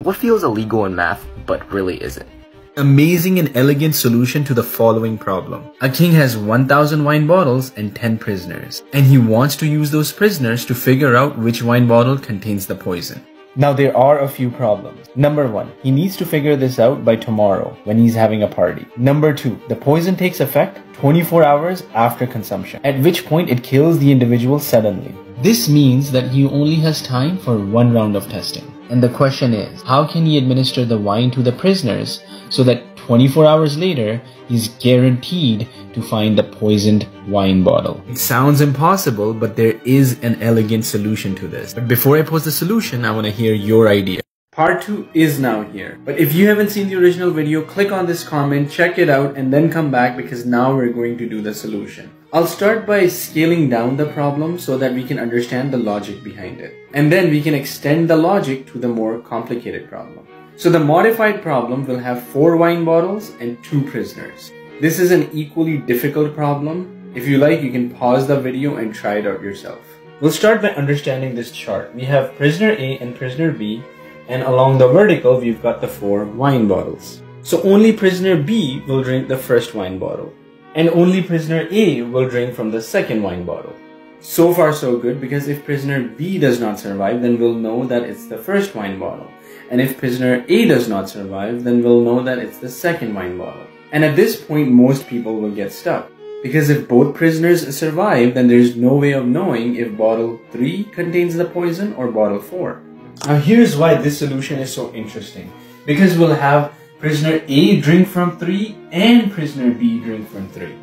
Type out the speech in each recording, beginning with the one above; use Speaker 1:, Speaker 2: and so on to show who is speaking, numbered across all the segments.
Speaker 1: What feels illegal in math, but really isn't?
Speaker 2: Amazing and elegant solution to the following problem. A king has 1000 wine bottles and 10 prisoners, and he wants to use those prisoners to figure out which wine bottle contains the poison. Now there are a few problems. Number 1, he needs to figure this out by tomorrow when he's having a party. Number 2, the poison takes effect 24 hours after consumption, at which point it kills the individual suddenly. This means that he only has time for one round of testing. And the question is, how can he administer the wine to the prisoners so that 24 hours later, he's guaranteed to find the poisoned wine bottle? It sounds impossible, but there is an elegant solution to this. But before I pose the solution, I want to hear your idea. Part 2 is now here. But if you haven't seen the original video, click on this comment, check it out, and then come back because now we're going to do the solution. I'll start by scaling down the problem so that we can understand the logic behind it. And then we can extend the logic to the more complicated problem. So the modified problem will have 4 wine bottles and 2 prisoners. This is an equally difficult problem. If you like, you can pause the video and try it out yourself. We'll start by understanding this chart. We have prisoner A and prisoner B, and along the vertical, we've got the 4 wine bottles. So only prisoner B will drink the first wine bottle, and only prisoner A will drink from the second wine bottle. So far so good, because if prisoner B does not survive, then we'll know that it's the first wine bottle. And if prisoner A does not survive, then we'll know that it's the second wine bottle. And at this point, most people will get stuck. Because if both prisoners survive, then there's no way of knowing if bottle 3 contains the poison or bottle 4. Now here's why this solution is so interesting. Because we'll have prisoner A drink from 3 and prisoner B drink from 3.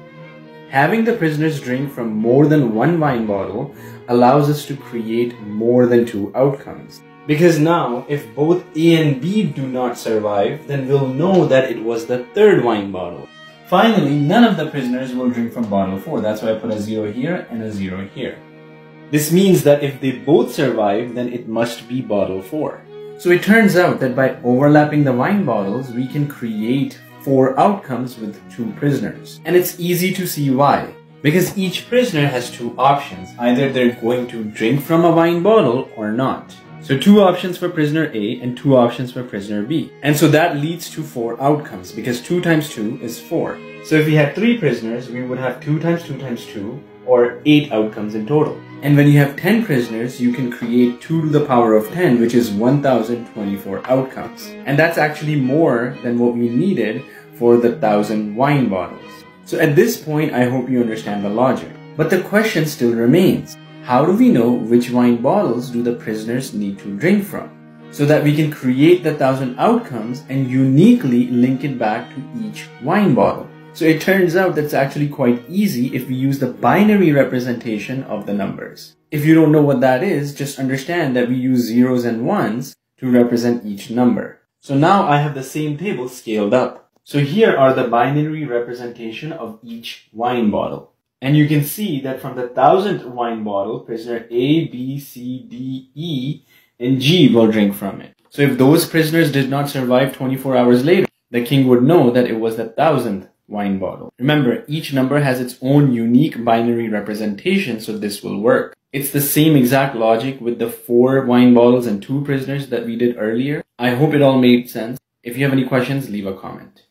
Speaker 2: Having the prisoners drink from more than one wine bottle allows us to create more than 2 outcomes. Because now, if both A and B do not survive, then we'll know that it was the third wine bottle. Finally, none of the prisoners will drink from bottle 4. That's why I put a 0 here and a 0 here. This means that if they both survive, then it must be bottle 4. So it turns out that by overlapping the wine bottles, we can create 4 outcomes with 2 prisoners. And it's easy to see why. Because each prisoner has 2 options. Either they're going to drink from a wine bottle or not. So 2 options for prisoner A and 2 options for prisoner B. And so that leads to 4 outcomes, because 2 times 2 is 4. So if we had 3 prisoners, we would have 2 times 2 times 2, or 8 outcomes in total. And when you have 10 prisoners, you can create 2 to the power of 10, which is 1024 outcomes. And that's actually more than what we needed for the 1000 wine bottles. So at this point, I hope you understand the logic. But the question still remains. How do we know which wine bottles do the prisoners need to drink from? So that we can create the 1000 outcomes and uniquely link it back to each wine bottle. So it turns out that's actually quite easy if we use the binary representation of the numbers. If you don't know what that is, just understand that we use zeros and ones to represent each number. So now I have the same table scaled up. So here are the binary representation of each wine bottle. And you can see that from the 1000th wine bottle, prisoner A, B, C, D, E, and G will drink from it. So if those prisoners did not survive 24 hours later, the king would know that it was the 1000th wine bottle. Remember, each number has its own unique binary representation, so this will work. It's the same exact logic with the 4 wine bottles and 2 prisoners that we did earlier. I hope it all made sense. If you have any questions, leave a comment.